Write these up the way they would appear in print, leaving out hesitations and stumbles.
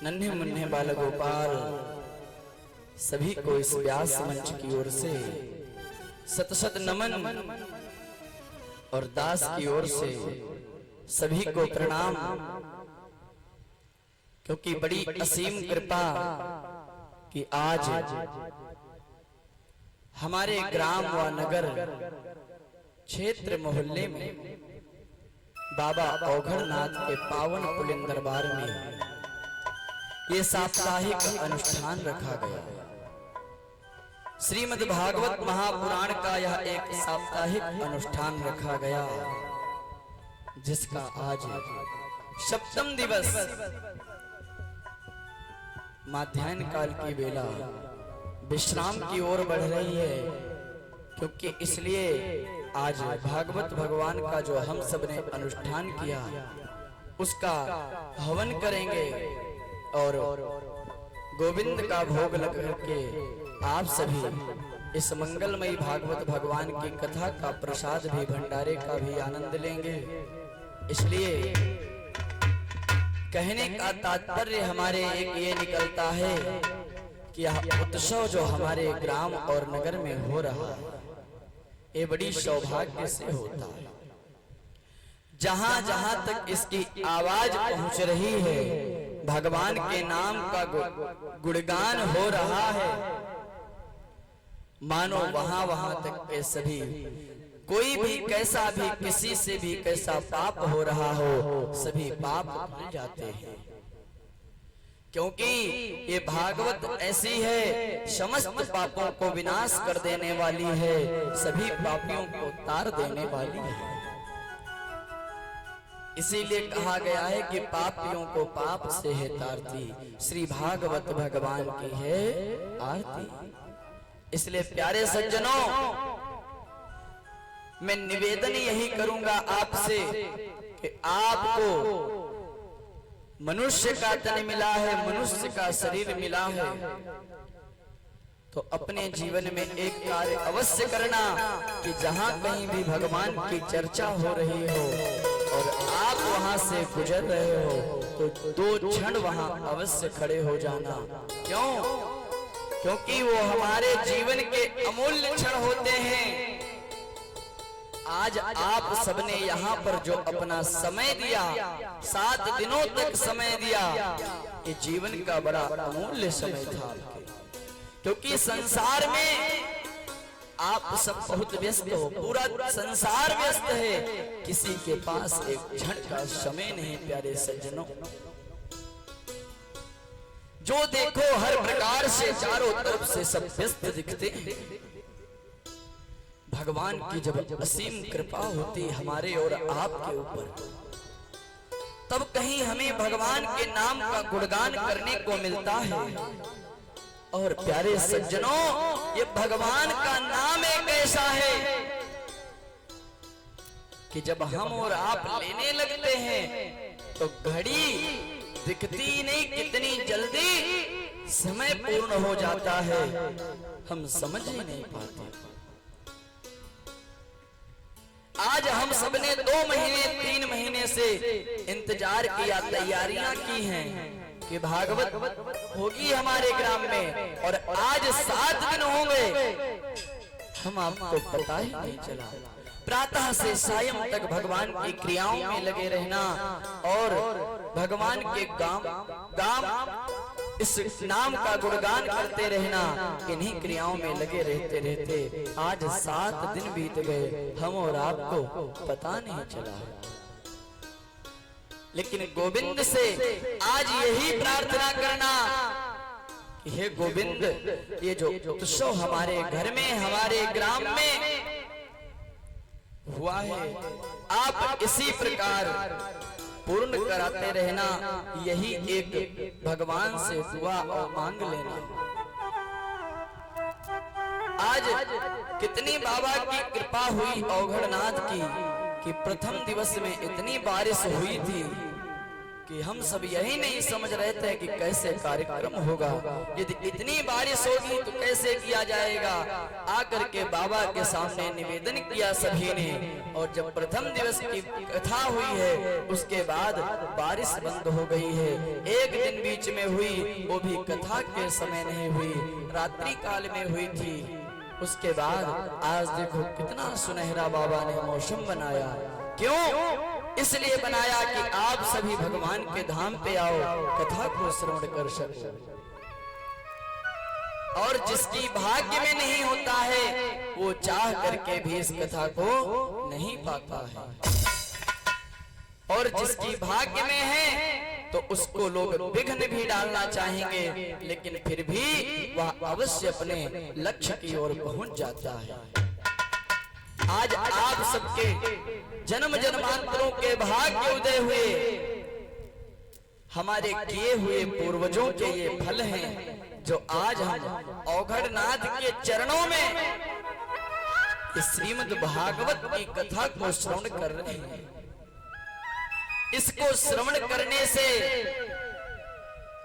नन्हे मुन्ने बाल गोपाल सभी को इस व्यास मंच की ओर से सत सत नमन और दास की ओर से सभी को प्रणाम। क्योंकि बड़ी असीम कृपा कि आज हमारे ग्राम व नगर क्षेत्र मोहल्ले में बाबा औघड़नाथ के पावन पुलिन दरबार में ये साप्ताहिक अनुष्ठान रखा गया। श्रीमद् भागवत महापुराण का यह एक साप्ताहिक अनुष्ठान रखा गया, जिसका आज सप्तम दिवस माध्याह्न काल की बेला विश्राम की ओर बढ़ रही है। क्योंकि इसलिए आज भागवत भगवान का जो हम सब ने अनुष्ठान किया उसका हवन करेंगे और गोविंद का भोग लग करके आप सभी इस मंगलमयी भागवत भगवान की कथा का प्रसाद भी भंडारे का भी आनंद लेंगे। इसलिए कहने का तात्पर्य हमारे एक ये निकलता है कि यह उत्सव जो हमारे ग्राम और नगर में हो रहा है ये बड़ी सौभाग्य से होता है। जहां जहां तक इसकी आवाज पहुंच रही है, भगवान के नाम का गुणगान हो रहा है, मानो वहां वहां तक के सभी कोई भी कैसा भी किसी से भी कैसा पाप हो रहा हो सभी पाप धुल जाते हैं। क्योंकि ये भागवत ऐसी है समस्त पापों को विनाश कर देने वाली है, सभी पापियों को तार देने वाली है। इसीलिए कहा गया है कि पापियों को पाप से है तारती, श्री भागवत भगवान की है आरती। इसलिए प्यारे सज्जनों, मैं निवेदन यही करूंगा आपसे कि आपको मनुष्य का तन मिला है, मनुष्य का शरीर मिला है, तो अपने जीवन में एक कार्य अवश्य करना कि जहां कहीं भी भगवान की चर्चा हो रही हो और आप वहां से गुजर रहे हो तो 2 क्षण वहां अवश्य खड़े हो जाना। क्यों? क्योंकि वो हमारे जीवन के अमूल्य क्षण होते हैं। आज आप सबने यहाँ पर जो अपना समय दिया, 7 दिनों तक समय दिया, ये जीवन का बड़ा अमूल्य समय था। क्योंकि संसार में आप सब बहुत व्यस्त हो, पूरा संसार व्यस्त है, किसी के पास एक क्षण का समय नहीं। प्यारे सज्जनों, जो देखो हर प्रकार से चारों तरफ से सब व्यस्त दिखते हैं। भगवान की जब असीम कृपा होती हमारे और आपके ऊपर, तब कहीं हमें भगवान के नाम का गुणगान करने को मिलता है। और प्यारे सज्जनों, ये भगवान का नाम एक ऐसा है कि जब हम और आप लेने लगते हैं तो घड़ी दिखती नहीं, कितनी जल्दी समय पूर्ण हो जाता है, हम समझ ही नहीं पाते। आज हम सबने 2 महीने 3 महीने से इंतजार किया, तैयारियां की हैं कि भागवत होगी हमारे ग्राम में, और आज 7 दिन होंगे, हम आपको पता ही नहीं चला। प्रातः से सायं तक भगवान की क्रियाओं में लगे रहना और भगवान के गाम इस नाम का गुणगान करते रहना, इन्हीं क्रियाओं में लगे रहते रहते आज 7 दिन बीत गए, हम और आपको पता नहीं चला। लेकिन गोविंद से आज यही प्रार्थना करना कि हे गोविंद, ये जो उत्सव हमारे घर में हमारे ग्राम में हुआ है, आप इसी प्रकार पूर्ण कराते रहना। यही एक भगवान से दुआ और मांग लेना। आज कितनी बाबा की कृपा हुई औघड़नाथ की कि प्रथम दिवस में इतनी बारिश हुई थी कि हम सब यही नहीं समझ रहे थे कि कैसे कार्यक्रम होगा। यदि इतनी बारिश होगी तो कैसे किया जाएगा। आकर के बाबा के सामने निवेदन किया सभी ने, और जब प्रथम दिवस की कथा हुई है उसके बाद बारिश बंद हो गई है। एक दिन भी बीच में हुई, वो भी कथा के समय नहीं हुई, रात्रि काल में हुई थी। उसके बाद आज देखो कितना सुनहरा बाबा ने मौसम बनाया। क्यों? इसलिए बनाया कि आप सभी भगवान के धाम पे आओ, कथा को श्रवण कर सको। और जिसकी भाग्य में नहीं होता है वो चाह करके भी इस कथा को नहीं पाता है, और जिसकी भाग्य में है तो उसको लोग विघ्न भी डालना चाहेंगे, लेकिन फिर भी वह अवश्य अपने लक्ष्य की ओर पहुंच जाता है। आज आप सबके जन्म जन्मांतरों के भाग्य उदय हुए, हमारे किए हुए पूर्वजों के ये फल हैं जो आज हम औघड़नाथ के चरणों में इस श्रीमद् भागवत की कथा को श्रवण कर रहे हैं। इसको श्रवण करने से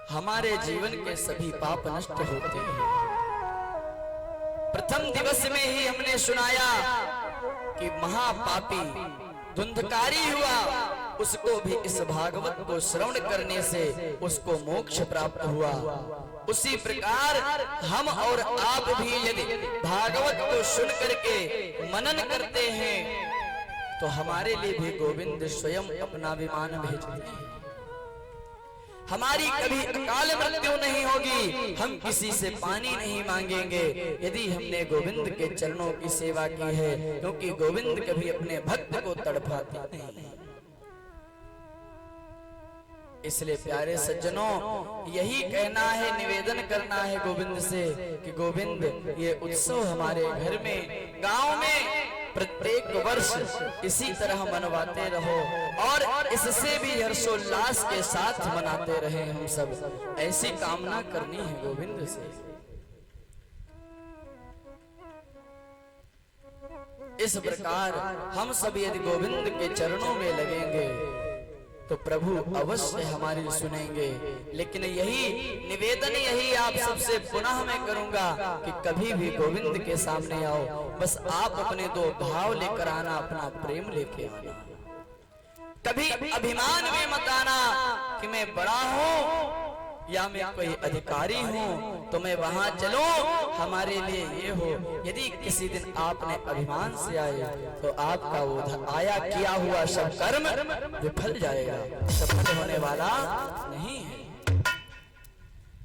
हमारे जीवन के सभी पाप नष्ट होते हैं। प्रथम दिवस में ही हमने सुनाया कि महापापी धुंधकारी हुआ, उसको भी इस भागवत को श्रवण करने से उसको मोक्ष प्राप्त हुआ। उसी प्रकार हम और आप भी यदि भागवत को सुन करके मनन करते हैं तो हमारे लिए भी गोविंद स्वयं अपना विमान भेजते हैं। हमारी कभी अकाल मृत्यु नहीं होगी, हम किसी से पानी नहीं मांगेंगे यदि हमने गोविंद के चरणों की सेवा की है, क्योंकि गोविंद कभी अपने भक्त को तड़पाते नहीं। इसलिए प्यारे सज्जनों, यही कहना है, निवेदन करना है गोविंद से कि गोविंद ये उत्सव हमारे घर में, गांव में प्रत्येक वर्ष इसी तरह मनवाते रहो और इससे भी हर्षोल्लास के साथ मनाते रहे हम सब, ऐसी कामना करनी है गोविंद से। इस प्रकार हम सब यदि गोविंद के चरणों में लगेंगे तो प्रभु अवश्य हमारी सुनेंगे। लेकिन यही निवेदन, यही आप सबसे पुनः मैं करूंगा कि कभी भी गोविंद के सामने आओ, बस आप अपने दो भाव लेकर आना, अपना प्रेम लेके आना। कभी अभिमान में मत आना कि मैं बड़ा हूं या मैं कोई अधिकारी हूं तो मैं वहां चलूं, हमारे लिए ये हो। यदि किसी दिन आपने अभिमान से आए तो आपका वो आया किया हुआ सब कर्म विफल जाएगा, सफल होने वाला नहीं है।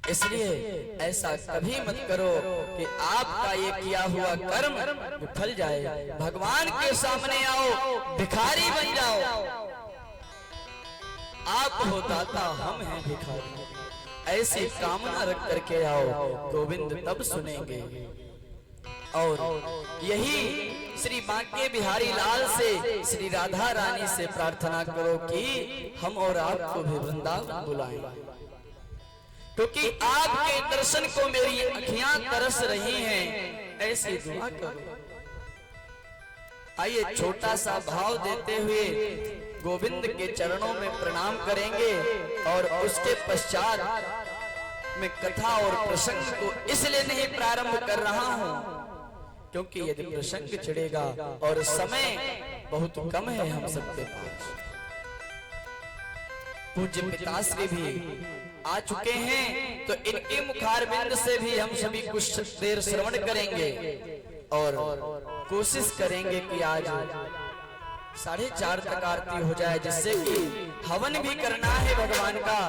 इसलिए ऐसा कभी मत करो कि आपका ये किया हुआ कर्म विफल जाए। भगवान के सामने आओ, भिखारी बन जाओ। आप हो दाता, हम हैं भिखारी, ऐसी कामना रख करके आओ, गोविंद तब सुनेंगे। और यही श्री बांके बिहारी लाल से, श्री राधा रानी से प्रार्थना करो कि हम और आपको भी वृंदावन बुलाएं, क्योंकि आपके दर्शन को मेरी अखियां तरस रही हैं, ऐसी दुआ करो। आइए छोटा सा भाव देते हुए गोविंद के चरणों में प्रणाम करेंगे और उसके पश्चात मैं कथा और प्रसंग को इसलिए नहीं प्रारंभ कर रहा हूं क्योंकि यदि प्रसंग चढ़ेगा और समय बहुत कम है हम सबके पास। पूज्य पिताश्री भी आ चुके हैं तो इनके मुखारबिंद से भी हम सभी कुछ देर श्रवण करेंगे और कोशिश करेंगे कि आज 4:30 तक आरती हो जाए, जिससे कि हवन भी करना है भगवान का,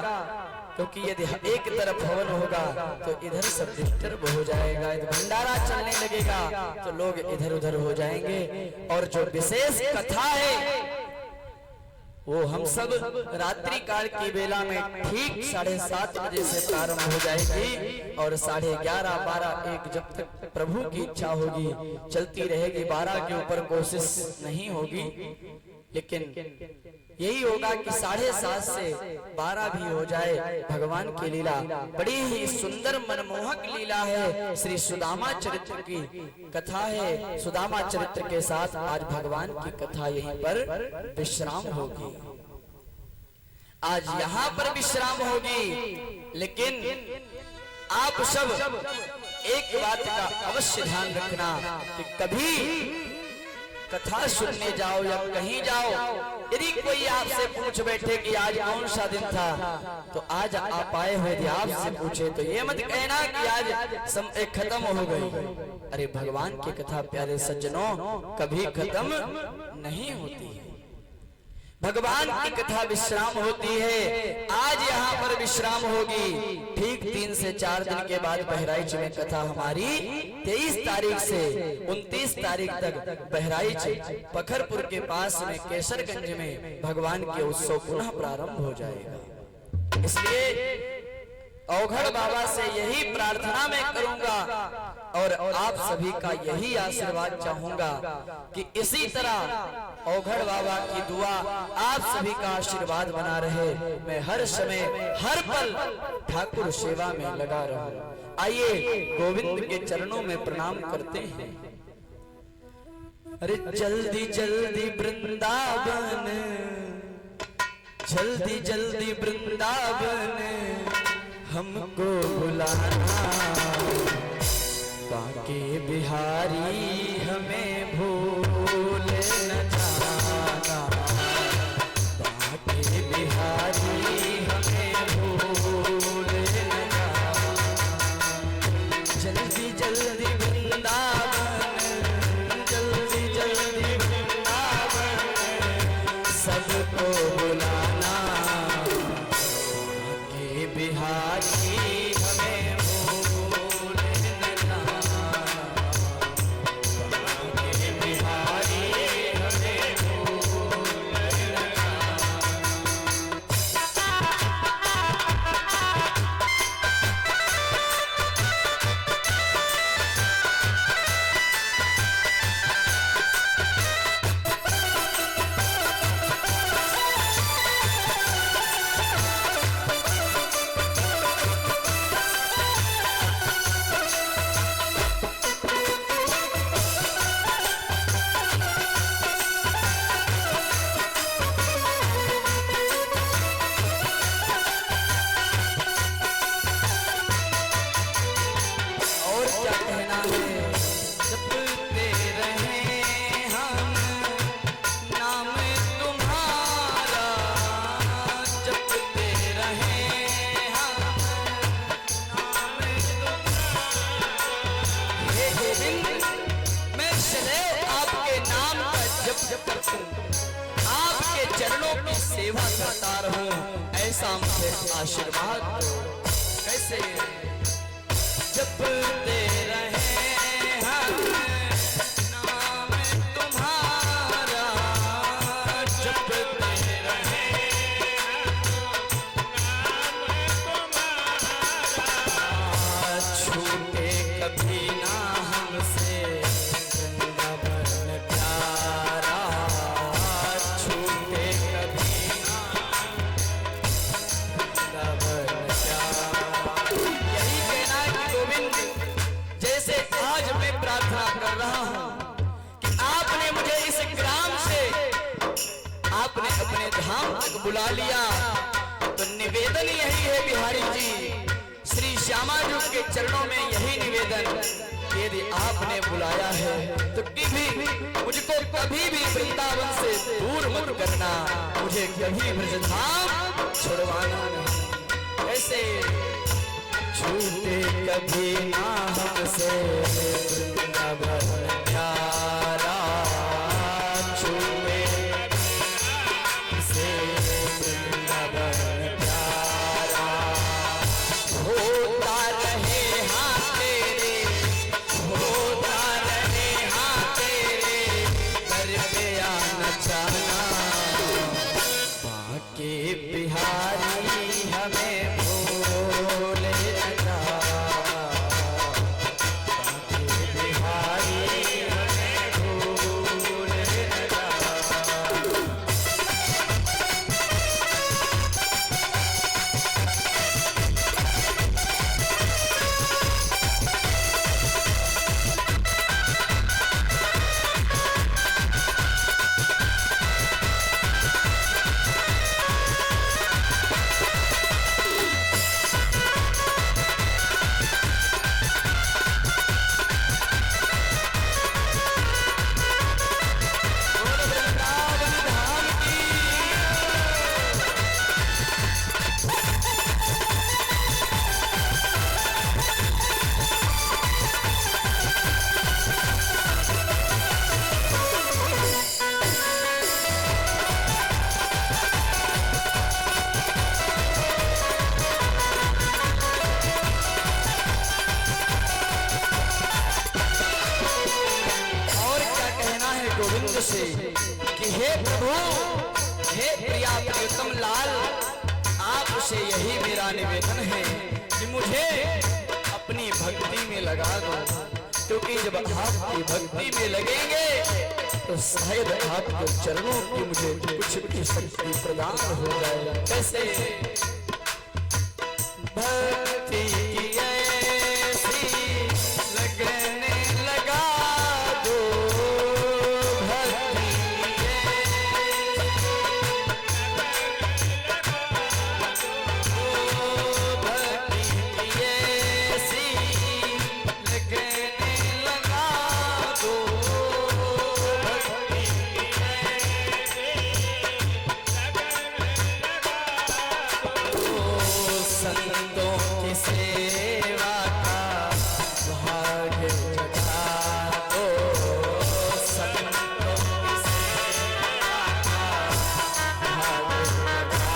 क्योंकि यदि एक तरफ हवन होगा तो इधर सब डिस्टर्ब हो जाएगा, यदि भंडारा चलने लगेगा तो लोग इधर उधर हो जाएंगे। और जो विशेष कथा है वो हम सब रात्रि काल की बेला में ठीक 7:30 बजे से प्रारंभ हो जाएगी और 11:30, 12, 1 जब तक प्रभु की इच्छा होगी चलती रहेगी। 12 के ऊपर कोशिश नहीं होगी, लेकिन यही होगा कि 7:30 से 12 भी हो जाए। भगवान की लीला बड़ी ही सुंदर मनमोहक लीला है, श्री सुदामा चरित्र की कथा है। सुदामा चरित्र के साथ आज भगवान की कथा यहीं पर विश्राम होगी, आज यहाँ पर विश्राम होगी। लेकिन आप सब एक बात का अवश्य ध्यान रखना कि कभी कथा सुनने जाओ या कहीं जाओ, यदि कोई आपसे पूछ बैठे कि आज कौन सा दिन था, तो आज आप आए हुए थे, आपसे पूछे तो ये मत कहना कि आज समय खत्म हो गई। अरे भगवान की कथा प्यारे सज्जनों कभी खत्म नहीं होती है। भगवान की कथा विश्राम होती है। आज यहाँ पर विश्राम होगी, ठीक 3 से 4 दिन के बाद बहराइच में कथा हमारी 23 तारीख से 29 तारीख तक बहराइच पखरपुर के पास में केसरगंज में भगवान के उत्सव पुनः प्रारंभ हो जाएगा। इसलिए औघड़ बाबा से यही प्रार्थना मैं करूंगा और आप सभी का यही आशीर्वाद चाहूंगा कि इसी तरह औघड़ बाबा की दुआ आप सभी का आशीर्वाद बना रहे। मैं हर समय हर पल ठाकुर सेवा में लगा रहूं। आइए गोविंद के चरणों में प्रणाम करते हैं। अरे जल्दी जल्दी वृंदावन, जल्दी जल्दी वृंदावन हमको बुलाना, बाके बिहारी हमें भूल न जाना, बाके बिहारी हमें भूल न जाना। जल्दी जल्दी वृंदावन, जल्दी जल्दी वृंदावन सबको बुलाना, बाके बिहारी हमें भूल न जाना, बाके बिहारी हमें भूल न जाना। और क्या कहना है, जपते रहें हम नाम तुम्हारा, जपते रहें हम नाम तुम्हारा। हे गोविंद, मैं सदैव आपके नाम का जप करता हूँ, आपके चरणों की सेवा करता रहूं, ऐसा मुझे आशीर्वाद दो। कैसे जपते रहें हम नाम तुम्हारा, जपते रहें नाम तुम्हारा, छूटे कभी ना हमसे वृंदावन प्यारा, छूटे कभी ना वृंदावन प्यारा। यही कहना है कि गोविंद, जैसे आज मैं प्रार्थना कर रहा हूं कि आपने मुझे इस ग्राम से आपने अपने धाम तक बुला लिया, तो निवेदन यही है बिहारी जी, श्री श्यामा जी के चरणों में यही निवेदन कि यदि आपने बुलाया है तो मुझको कभी भी वृंदावन से दूर मत करना, मुझे कभी ब्रजधाम छुड़वाना नहीं। ऐसे छूटे कभी ना हमसे वृंदावन प्यारा, छूटे से वृंदावन प्यारा। होता रहे हाँ तेरे, होता रहे हाँ तेरे, कर पे आना जाना, बाके बिहारी हमें भूल न जाना, बाके बिहारी हमें से कि हे प्रभु, हे प्रिया प्रियतम लाल, आपसे यही मेरा निवेदन है कि मुझे अपनी भक्ति में लगा दो, क्योंकि जब आपकी भक्ति में लगेंगे तो शायद आपके चरणों की मुझे कुछ भी शक्ति प्रदान हो जाए। कैसे? भक्ति की ऐसी लगने लगा दो, भक्ति की ऐसी लगने लगा दो, संतों की सेवा का भाग्य जगा दो, संतों की सेवा का भाग्य जगा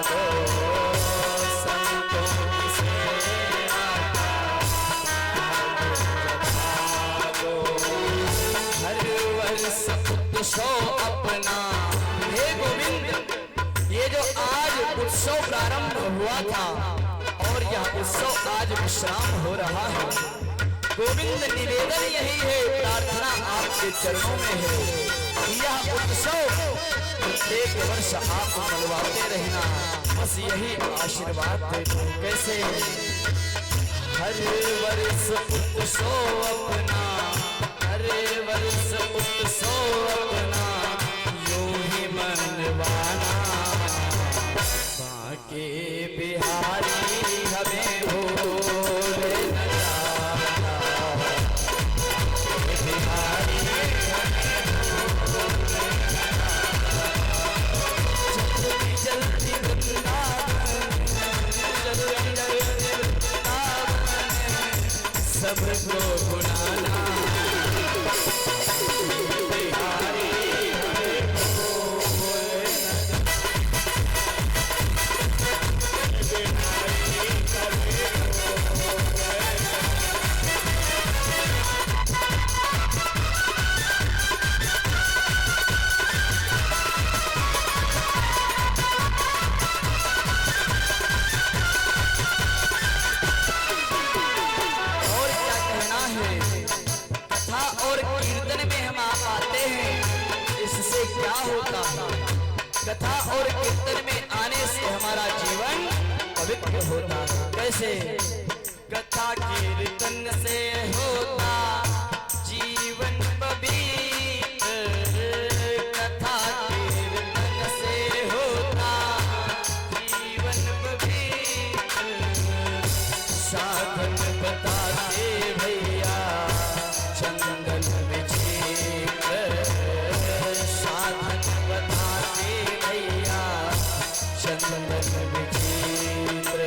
दो, संतों की सेवा का भाग्य जगा दो। हर वर्ष उत्सव अपना, हे गोविंद, ये जो आज उत्सव प्रारंभ हुआ था और यह उत्सव आज विश्राम हो रहा है, गोविंद निवेदन यही है, प्रार्थना आपके चरणों में है, यह उत्सव प्रत्येक वर्ष आप मनवाते रहना, बस यही आशीर्वाद देते। कैसे? हर वर्ष उत्सव अपना, हर वर्ष उत्सव अपना, यूं ही मनवाना, बाके बिहारी हमें भूल न जाना, बिहारी जल्दी जल्दी वृंदावन, जल्दी जल्दी वृंदावन, सबको बुलाना, बिहारी हमें भूल न कथा और कीर्तन में आने से हमारा जीवन पवित्र होता है। कैसे? कथा कीर्तन से होता जीवन पवित्र, कथा कीर्तन से होता जीवन पवित्र, साधन बताते भैया चंदन में क्षेत्र, साधन बताते भैया चंदन में क्षेत्र।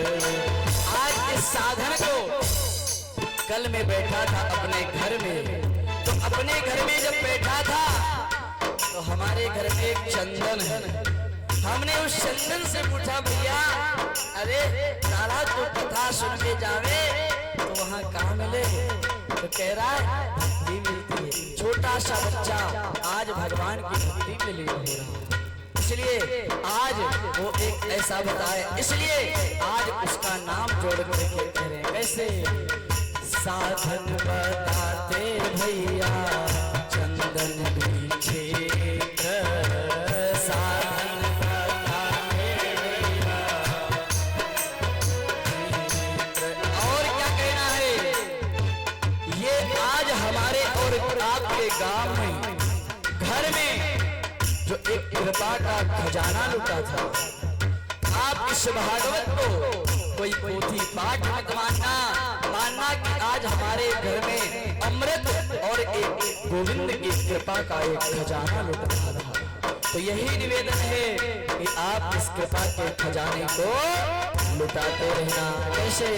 आज इस साधन को, कल मैं बैठा था अपने घर में, तो अपने घर में जब बैठा था तो हमारे घर में एक चंदन है, हमने उस चंदन से पूछा, भैया अरे लाला तू कथा सुन के जावे तो वहाँ कहाँ मिले? तो कह रहा है भक्ति मिलती है, छोटा सा बच्चा आज भगवान की भक्ति में लीन हो रहा है, इसलिए आज वो एक ऐसा बताए, इसलिए आज उसका नाम जोड़ करके कह रहे हैं। कैसे? साधन बताते भैया चंदन भी क्षेत्र, साधन बताते भैया। और क्या कहना है? ये आज हमारे और आपके गांव में, घर में जो एक कृपा का खजाना लुटा था, आप इस भागवत को कोई पोथी पाठ मत मानना, मानना कि आज हमारे घर में अमृत और एक गोविंद की कृपा का एक खजाना लुटा रहा। तो यही निवेदन है कि आप इस कृपा के खजाने को लुटाते रहना। कैसे?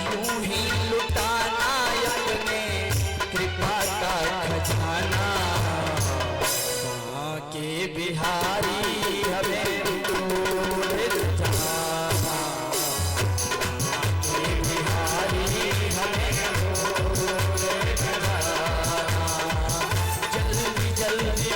यूं ही लुटाना अपने कृपा का खजाना, के बिहारी हमें भूल जाना, के बिहारी हमें भूल जाना, जल्दी जल्दी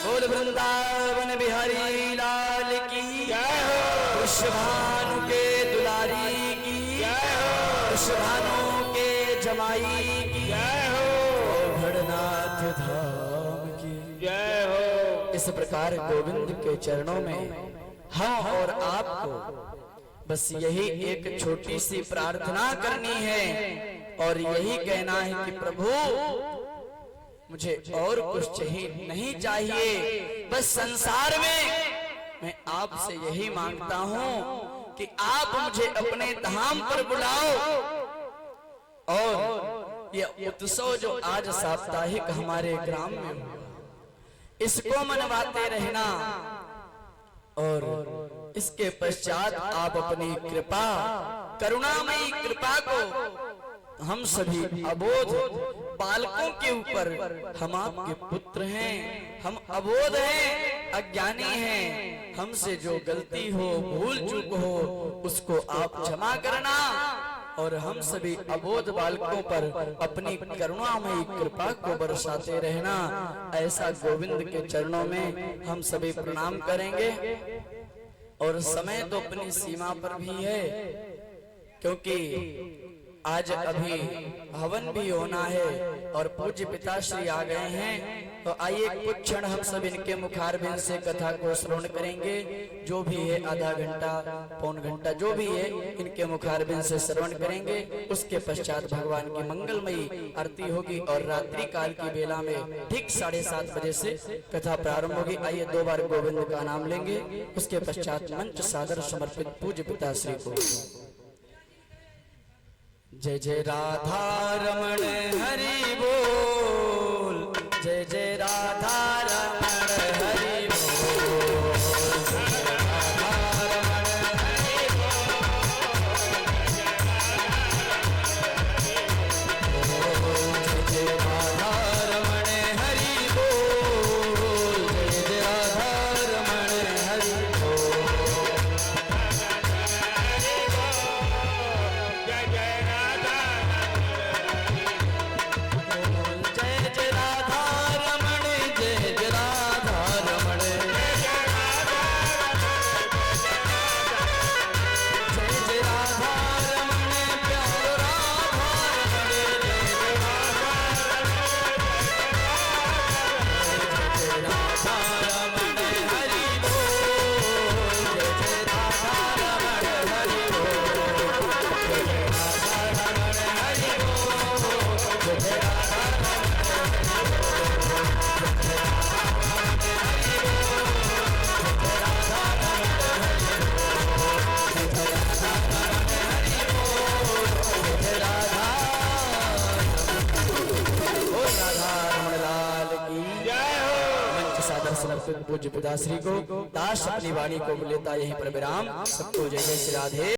बोल वृंदावन बिहारी लाल की जय हो। वृषभानु के दुलारी की जय हो। वृषभानु के जमाई की जय हो। भड़नाथ धाम की जय हो। इस प्रकार गोविंद के चरणों में हम और आपको बस यही एक छोटी सी प्रार्थना करनी है और यही कहना है कि प्रभु मुझे और कुछ चाहिए नहीं चाहिए, बस संसार में मैं आपसे यही मांगता हूं कि आप मुझे अपने धाम पर बुलाओ और ये उत्सव जो आज साप्ताहिक हमारे ग्राम में हुआ इसको मनवाते रहना और इसके पश्चात आप अपनी कृपा करुणामयी कृपा को हम सभी अबोध बालकों के ऊपर, हम आपके पुत्र हैं, हम अबोध हैं, अज्ञानी हैं, हमसे जो गलती हो भूल चूक हो उसको आप क्षमा करना और हम सभी अबोध बालकों पर अपनी करुणामयी कृपा को बरसाते रहना। ऐसा गोविंद के चरणों में हम सभी प्रणाम करेंगे। और समय तो अपनी सीमा पर भी है क्योंकि आज अभी हवन भी होना है और पूज्य पिताश्री आ गए हैं, तो आइए कुछ क्षण हम सब इनके मुखारबिंद से कथा को श्रवण करेंगे। जो भी है आधा घंटा पौन घंटा जो भी है इनके मुखारबिंद से श्रवण करेंगे। उसके पश्चात भगवान की मंगलमयी आरती होगी और रात्रि काल की बेला में ठीक 7:30 बजे से कथा प्रारंभ होगी। आइए 2 बार गोविंद का नाम लेंगे, उसके पश्चात मंच सादर समर्पित पूज्य पिताश्री को। जय जय राधा रमण हरि बोल, जय जय राधा रमण हरि बोल, जय जय राधा रमण हरि बोल, जय जय राधा रमण हरि बोल, जय जय पूज्य पिताश्री को दास अपनी वाणी को लेता यहीं पर विराम। सबको जय जय श्री राधे।